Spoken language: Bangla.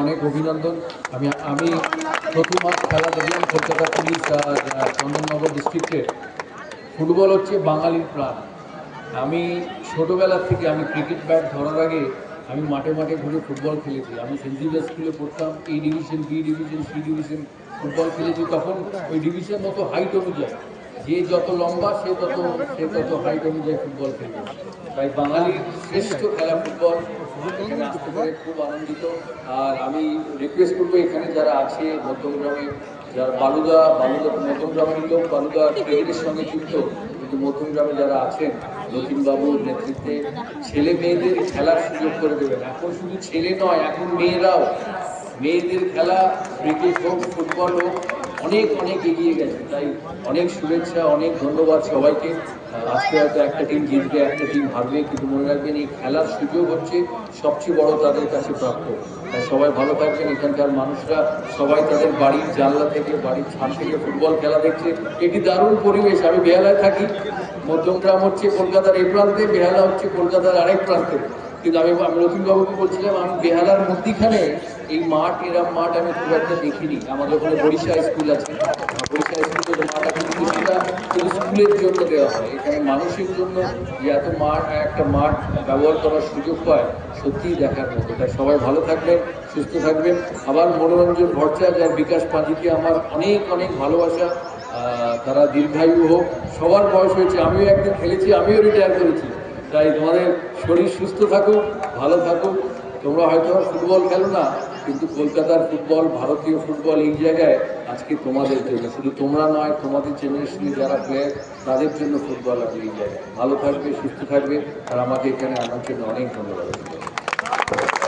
অনেক অভিনন্দন। আমি আমি প্রথমবার খেলা দেখলাম কলকাতা পুলিশ আর চন্দননগর ডিস্ট্রিক্টের। ফুটবল হচ্ছে বাঙালির প্রাণ। আমি ছোটোবেলার থেকে আমি ক্রিকেট ব্যাট ধরার আগে আমি মাঠে মাঠে ঘুরে ফুটবল খেলেছি। আমি সেন্ট জেভিয়ার্স স্কুলে পড়তাম, A division, B division, C division football খেলেছি। তখন ওই ডিভিশন মতো হাইট অনুযায়ী যে যত লম্বা সে তত হাইট অনুযায়ী ফুটবল খেলবে। তাই বাঙালির শ্রেষ্ঠ খেলা ফুটবল। এখানে আসতে পারে খুব আনন্দিত। আর আমি রিকোয়েস্ট করবো এখানে যারা আছে মধ্যমগ্রামে, যারা বালুদা মধ্যমগ্রামের লোক, বালুদা ক্রিকেটের সঙ্গে যুক্ত, কিন্তু মধ্যমগ্রামে যারা আছেন নতুনবাবুর নেতৃত্বে ছেলে মেয়েদের খেলার সুযোগ করে দেবেন। এখন শুধু ছেলে নয়, এখন মেয়েরাও, মেয়েদের খেলা ক্রিকেট হোক ফুটবল হোক অনেক অনেক এগিয়ে গেছে। তাই অনেক শুভেচ্ছা, অনেক ধন্যবাদ সবাইকে। আজকে হয়তো একটা টিম জিতবে, একটা টিম হারবে, কিন্তু মনে রাখবেন এই খেলার সুযোগ হচ্ছে সবচেয়ে বড় তাদের কাছে প্রাপ্ত। তাই সবাই ভালো থাকবেন। এখানকার মানুষরা সবাই তাদের বাড়ির জানলা থেকে, বাড়ির ছাদ থেকে ফুটবল খেলা দেখছে। এটি দারুণ পরিবেশ। আমি বেহালায় থাকি, মধ্যমগ্রাম হচ্ছে কলকাতার এই প্রান্তে, বেহালা হচ্ছে কলকাতার আরেক প্রান্তে। কিন্তু আমি রতিনবাবুকে বলছিলাম, আমি বেহালার মধ্যিখানে এই মাঠ, এরম মাঠ আমি খুব একটা দেখিনি। আমাদের ওখানে বরিশা স্কুল আছে, বরিশা স্কুলের মাঠ এখন কিছুটা শুধু স্কুলের জন্য দেওয়া হয়। এখানে মানুষের জন্য যে এত মাঠ, একটা মাঠ ব্যবহার করার সুযোগ পায়, সত্যিই দেখার মতো। তাই সবাই ভালো থাকবেন, সুস্থ থাকবেন। আবার মনোরঞ্জন ভট্টাচার্য আর বিকাশ পাঁজিকে আমার অনেক অনেক ভালোবাসা। তারা দীর্ঘায়ু হোক। সবার বয়স হয়েছে, আমিও একদিন খেলেছি, আমিও রিটায়ার করেছি। তাই তোমাদের শরীর সুস্থ থাকুক, ভালো থাকুক। তোমরা হয়তো ফুটবল খেলো না, কিন্তু কলকাতার ফুটবল, ভারতীয় ফুটবল এই জায়গায় আজকে তোমাদের জন্য, শুধু তোমরা নয়, তোমাদের জেনারেশনে যারা প্লেয়ার তাদের জন্য ফুটবল আজকে এই জায়গায়। ভালো থাকবে, সুস্থ থাকবে। আর আমাকে এখানে আনার জন্য অনেক ধন্যবাদ।